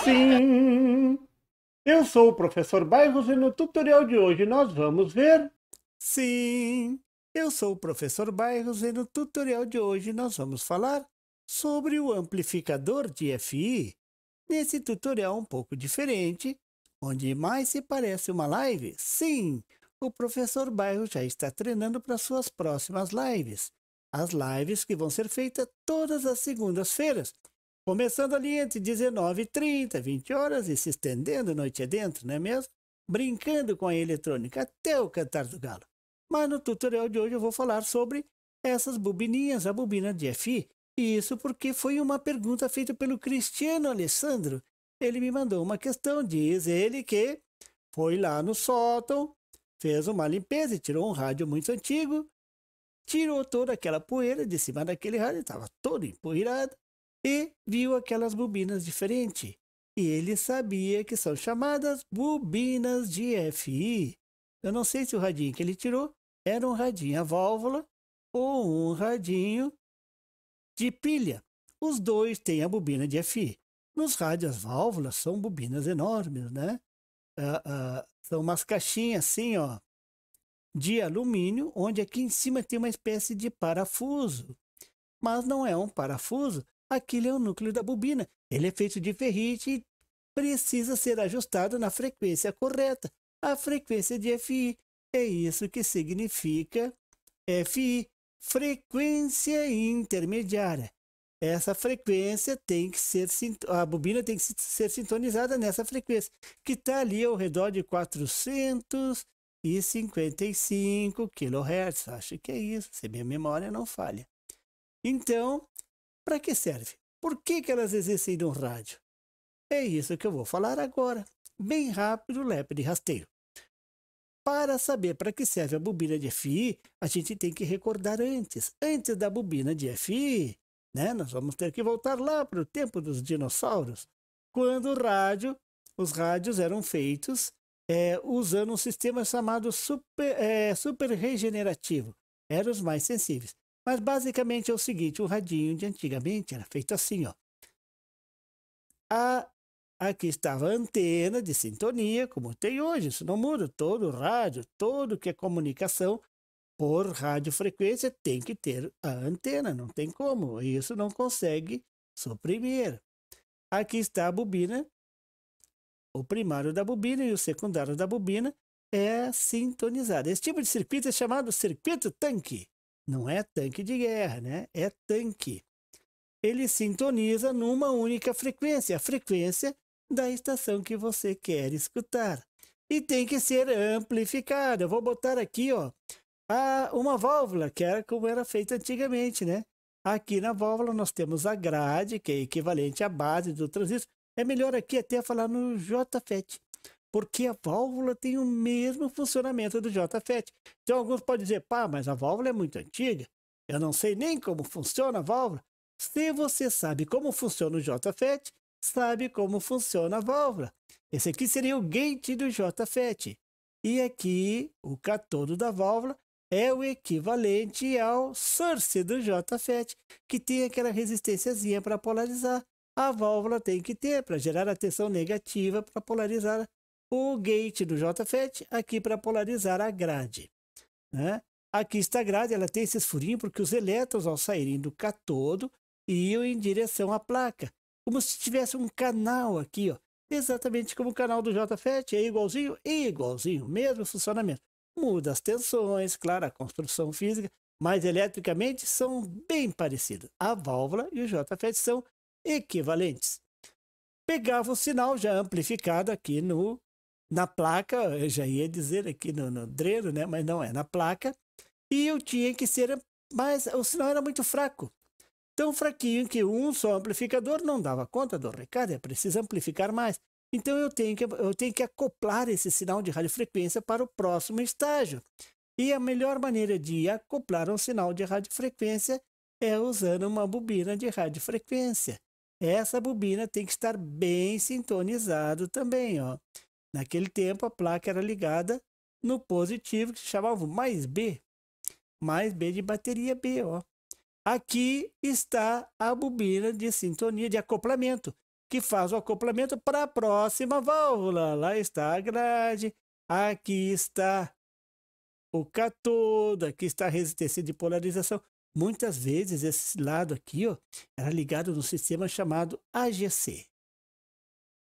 Sim, eu sou o professor Bairros e no tutorial de hoje nós vamos ver... Sim, eu sou o professor Bairros e no tutorial de hoje nós vamos falar sobre o amplificador de FI. Nesse tutorial um pouco diferente, onde mais se parece uma live, sim, o professor Bairros já está treinando para suas próximas lives. As lives que vão ser feitas todas as segundas-feiras, começando ali entre 19h30, 20 horas e se estendendo noite adentro, não é mesmo? Brincando com a eletrônica até o cantar do galo. Mas no tutorial de hoje eu vou falar sobre essas bobininhas, a bobina de FI. E isso porque foi uma pergunta feita pelo Cristiano Alessandro. Ele me mandou uma questão, diz ele que foi lá no sótão, fez uma limpeza e tirou um rádio muito antigo, tirou toda aquela poeira de cima daquele rádio, estava todo empoeirado, e viu aquelas bobinas diferentes. E ele sabia que são chamadas bobinas de FI. Eu não sei se o radinho que ele tirou era um radinho a válvula ou um radinho de pilha. Os dois têm a bobina de FI. Nos rádios, as válvulas são bobinas enormes, né? São umas caixinhas assim, ó, de alumínio, onde aqui em cima tem uma espécie de parafuso. Mas não é um parafuso, aquilo é o núcleo da bobina. Ele é feito de ferrite e precisa ser ajustado na frequência correta. A frequência de FI. É isso que significa FI, frequência intermediária. Essa frequência tem que ser, a bobina tem que ser sintonizada nessa frequência, que está ali ao redor de 455 kHz. Acho que é isso, se minha memória não falha. Então, para que serve? Por que elas existem no rádio? É isso que eu vou falar agora, bem rápido, lepe de rasteiro. Para saber para que serve a bobina de FI, a gente tem que recordar antes. Antes da bobina de FI, né, nós vamos ter que voltar lá para o tempo dos dinossauros, quando os rádios eram feitos usando um sistema chamado super regenerativo. Eram os mais sensíveis. Mas basicamente é o seguinte, o radinho de antigamente era feito assim, ó. Aqui estava a antena de sintonia, como tem hoje, isso não muda. Todo rádio, todo que é comunicação por radiofrequência tem que ter a antena, não tem como, isso não consegue suprimir. Aqui está a bobina, o primário da bobina e o secundário da bobina é sintonizado. Esse tipo de circuito é chamado circuito tanque. Não é tanque de guerra, né? É tanque. Ele sintoniza numa única frequência, a frequência da estação que você quer escutar. E tem que ser amplificada. Eu vou botar aqui, ó, uma válvula, que era como era feito antigamente, né? Aqui na válvula nós temos a grade, que é equivalente à base do transistor. É melhor aqui até falar no JFET, porque a válvula tem o mesmo funcionamento do JFET. Então alguns podem dizer, pá, mas a válvula é muito antiga. Eu não sei nem como funciona a válvula. Se você sabe como funciona o JFET, sabe como funciona a válvula. Esse aqui seria o gate do JFET. E aqui, o catodo da válvula é o equivalente ao source do JFET, que tem aquela resistênciazinha para polarizar. A válvula tem que ter para gerar a tensão negativa para polarizar o gate do JFET, aqui para polarizar a grade, né? Aqui está a grade, ela tem esses furinhos porque os elétrons, ao saírem do catodo, iam em direção à placa, como se tivesse um canal aqui, ó, exatamente como o canal do JFET, é igualzinho, mesmo funcionamento. Muda as tensões, claro, a construção física, mas eletricamente são bem parecidos. A válvula e o JFET são equivalentes. Pegava o sinal já amplificado aqui na placa, eu já ia dizer aqui no dreno, né? Mas não é na placa, e eu tinha que ser, mas o sinal era muito fraco. Tão fraquinho que um só amplificador não dava conta do recado, é preciso amplificar mais. Então eu tenho que acoplar esse sinal de radiofrequência para o próximo estágio. E a melhor maneira de acoplar um sinal de radiofrequência é usando uma bobina de radiofrequência. Essa bobina tem que estar bem sintonizado também, ó. Naquele tempo a placa era ligada no positivo, que se chamava mais B de bateria B, ó. Aqui está a bobina de sintonia, de acoplamento. que faz o acoplamento para a próxima válvula. Lá está a grade, aqui está o cátodo, aqui está a resistência de polarização. Muitas vezes esse lado aqui, ó, era ligado no sistema chamado AGC.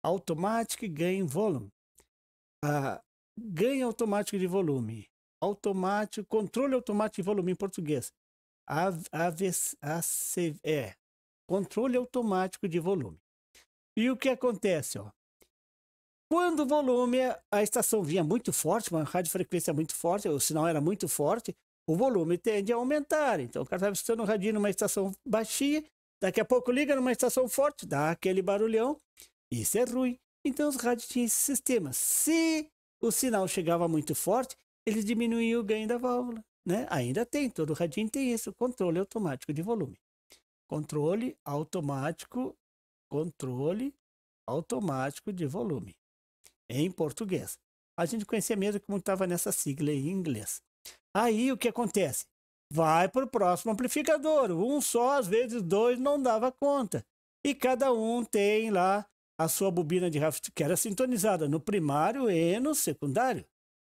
Automatic Gain Volume. Ganho automático de volume. Controle automático de volume em português. Controle automático de volume. E o que acontece, ó? Quando o volume, a estação vinha muito forte, uma radiofrequência muito forte, o sinal era muito forte, o volume tende a aumentar. Então, o cara estava escutando um radinho numa estação baixinha, daqui a pouco liga numa estação forte, dá aquele barulhão. Isso é ruim. Então, os rádios tinham esse sistema. Se o sinal chegava muito forte, eles diminuíam o ganho da válvula, né? Ainda tem, todo radinho tem isso, controle automático de volume. Controle automático de volume, em português. A gente conhecia mesmo como estava nessa sigla em inglês. Aí o que acontece? Vai para o próximo amplificador. Um só, às vezes dois, não dava conta. E cada um tem lá a sua bobina de rádio, que era sintonizada no primário e no secundário.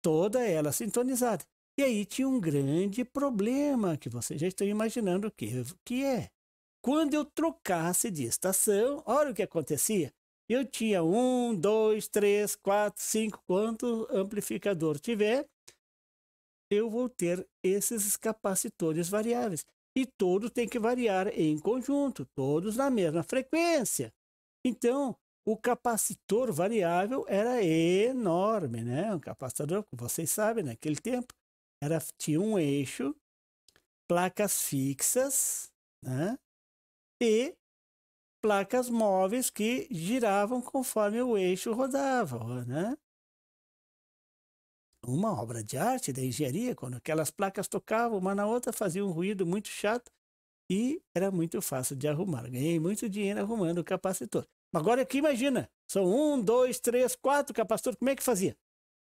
Toda ela sintonizada. E aí tinha um grande problema, que vocês já estão imaginando o que é. Quando eu trocasse de estação, olha o que acontecia. Eu tinha 1, 2, 3, 4, 5, quanto amplificador tiver, eu vou ter esses capacitores variáveis. E todos têm que variar em conjunto, todos na mesma frequência. Então, o capacitor variável era enorme, né? Um capacitor, como vocês sabem, naquele tempo, tinha um eixo, placas fixas, né? E placas móveis que giravam conforme o eixo rodava, né? Uma obra de arte da engenharia, quando aquelas placas tocavam uma na outra, fazia um ruído muito chato e era muito fácil de arrumar. Ganhei muito dinheiro arrumando o capacitor. Agora aqui imagina, são 1, 2, 3, 4 capacitores, como é que fazia?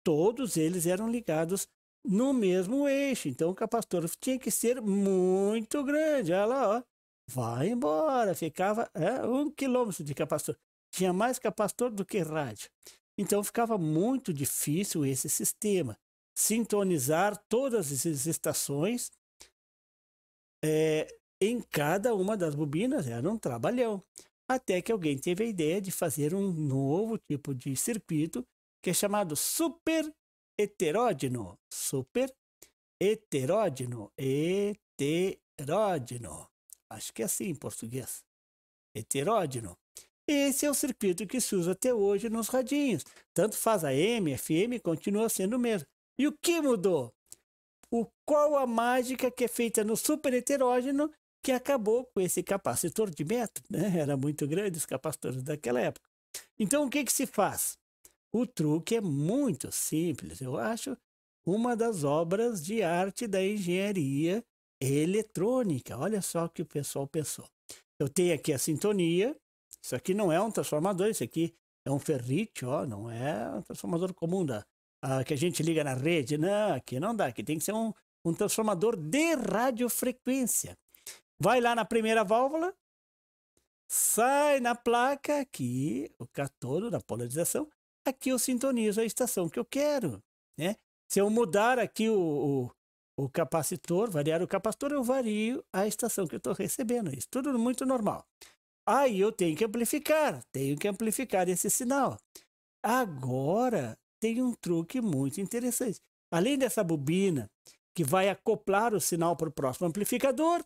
Todos eles eram ligados no mesmo eixo, então o capacitor tinha que ser muito grande. Olha lá, ó. Vai embora, ficava 1 quilômetro de capacitor. Tinha mais capacitor do que rádio. Então ficava muito difícil esse sistema. Sintonizar todas essas estações em cada uma das bobinas era um trabalhão. Até que alguém teve a ideia de fazer um novo tipo de circuito que é chamado super heterógeno. Super heterógeno. Acho que é assim em português. Heterógeno. Esse é o circuito que se usa até hoje nos radinhos. Tanto faz AM, FM, continua sendo o mesmo. E o que mudou? Qual a mágica que é feita no super heterógeno que acabou com esse capacitor de metro, né? Era muito grande os capacitores daquela época. Então, o que se faz? O truque é muito simples. Eu acho uma das obras de arte da engenharia eletrônica. Olha só o que o pessoal pensou. Eu tenho aqui a sintonia. Isso aqui não é um transformador, isso aqui é um ferrite, ó, não é um transformador comum que a gente liga na rede. Não, aqui não dá, aqui tem que ser um transformador de radiofrequência. Vai lá na primeira válvula, sai na placa, aqui o cátodo da polarização, aqui eu sintonizo a estação que eu quero, né? Se eu mudar aqui o capacitor, variar o capacitor, eu vario a estação que eu estou recebendo. Isso tudo muito normal. Aí eu tenho que amplificar esse sinal. Agora tem um truque muito interessante. Além dessa bobina que vai acoplar o sinal para o próximo amplificador,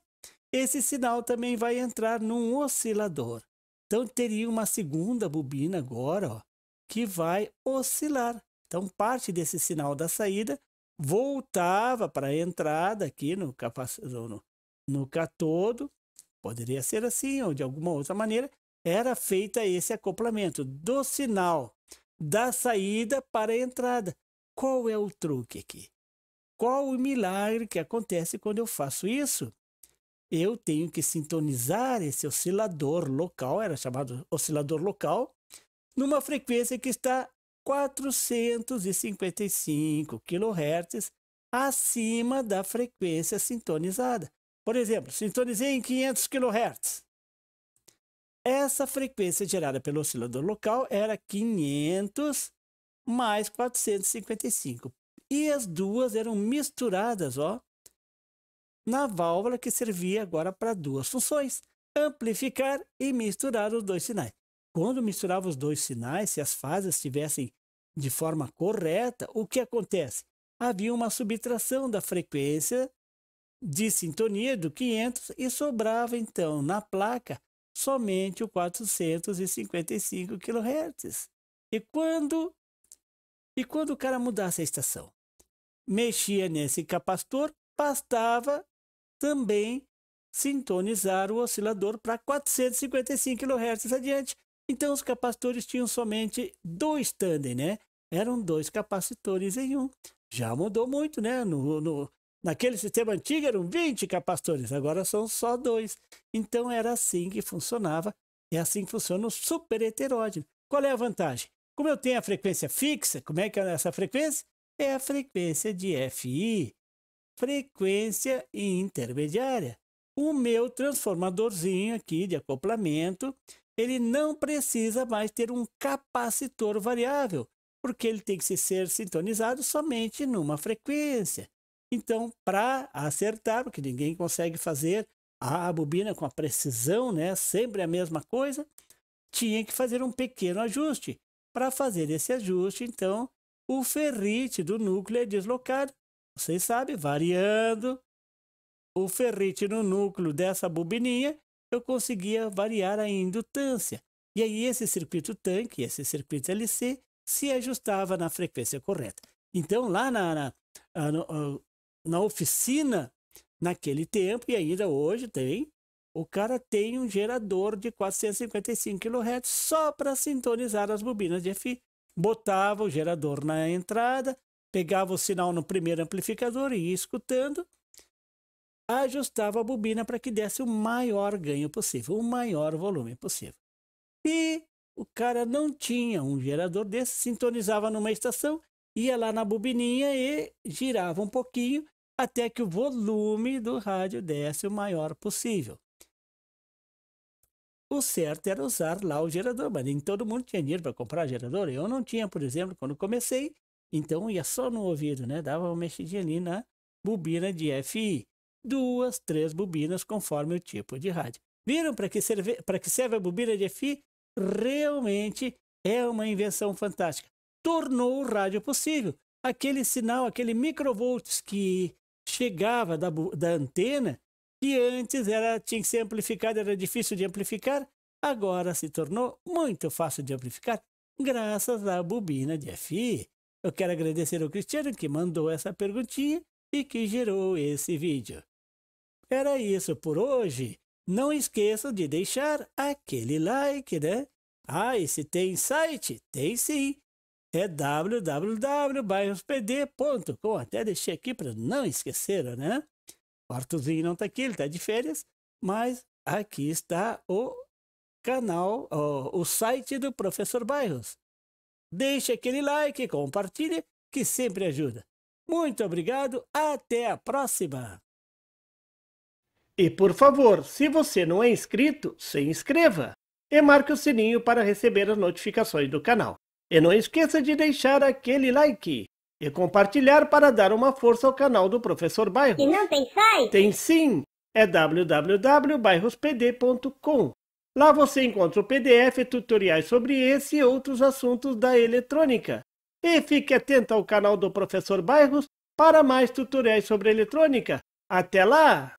esse sinal também vai entrar num oscilador. Então teria uma segunda bobina agora, ó, que vai oscilar. Então parte desse sinal da saída voltava para a entrada aqui no cátodo. Poderia ser assim ou de alguma outra maneira. Era feita esse acoplamento do sinal da saída para a entrada. Qual é o truque aqui? Qual o milagre que acontece quando eu faço isso? Eu tenho que sintonizar esse oscilador local, era chamado oscilador local, numa frequência que está 455 kHz acima da frequência sintonizada. Por exemplo, sintonizei em 500 kHz. essa frequência gerada pelo oscilador local era 500 mais 455. E as duas eram misturadas, ó, na válvula que servia agora para duas funções: amplificar e misturar os dois sinais. Quando misturava os dois sinais, se as fases estivessem de forma correta, o que acontece? Havia uma subtração da frequência de sintonia do 500 e sobrava então na placa somente o 455 kHz. E quando o cara mudasse a estação, mexia nesse capacitor, bastava também sintonizar o oscilador para 455 kHz adiante. Então os capacitores tinham somente dois tandem, né? Eram dois capacitores em um. Já mudou muito, né? Naquele sistema antigo eram 20 capacitores, agora são só dois. Então era assim que funcionava. É assim que funciona o super heterógeno. Qual é a vantagem? Como eu tenho a frequência fixa, como é que é essa frequência? É a frequência de FI, frequência intermediária. O meu transformadorzinho aqui de acoplamento, ele não precisa mais ter um capacitor variável, porque ele tem que ser sintonizado somente numa frequência. Então, para acertar, porque ninguém consegue fazer a bobina com a precisão, né? Sempre a mesma coisa, tinha que fazer um pequeno ajuste. Para fazer esse ajuste, então, o ferrite do núcleo é deslocado. Vocês sabem, variando o ferrite no núcleo dessa bobininha, eu conseguia variar a indutância. E aí esse circuito tanque, esse circuito LC, se ajustava na frequência correta. Então, lá na oficina, naquele tempo, e ainda hoje tem, o cara tem um gerador de 455 kHz só para sintonizar as bobinas de FI. Botava o gerador na entrada, pegava o sinal no primeiro amplificador e ia escutando, ajustava a bobina para que desse o maior ganho possível, o maior volume possível. E o cara não tinha um gerador desse, sintonizava numa estação, ia lá na bobininha e girava um pouquinho até que o volume do rádio desse o maior possível. O certo era usar lá o gerador, mas nem todo mundo tinha dinheiro para comprar gerador. Eu não tinha, por exemplo, quando comecei, então ia só no ouvido, né? Dava uma mexidinha ali na bobina de FI. 2, 3 bobinas conforme o tipo de rádio. Viram para que serve a bobina de FI? Realmente é uma invenção fantástica. Tornou o rádio possível. Aquele sinal, aquele microvolts que chegava da antena, que antes tinha que ser amplificado, era difícil de amplificar, agora se tornou muito fácil de amplificar, graças à bobina de FI. Eu quero agradecer ao Cristiano que mandou essa perguntinha e que gerou esse vídeo. Era isso por hoje. Não esqueçam de deixar aquele like, né? Ah, e se tem site? Tem sim. É www.bairrospd.com. Até deixei aqui para não esquecer, né? O Arthurzinho não está aqui, ele está de férias, mas aqui está o canal, o site do Professor Bairros. Deixe aquele like, compartilhe, que sempre ajuda. Muito obrigado, até a próxima! E por favor, se você não é inscrito, se inscreva e marque o sininho para receber as notificações do canal. E não esqueça de deixar aquele like e compartilhar para dar uma força ao canal do Professor Bairros. E não tem site? Tem sim, é www.bairrospd.com. Lá você encontra o PDF e tutoriais sobre esse e outros assuntos da eletrônica. E fique atento ao canal do Professor Bairros para mais tutoriais sobre eletrônica. Até lá!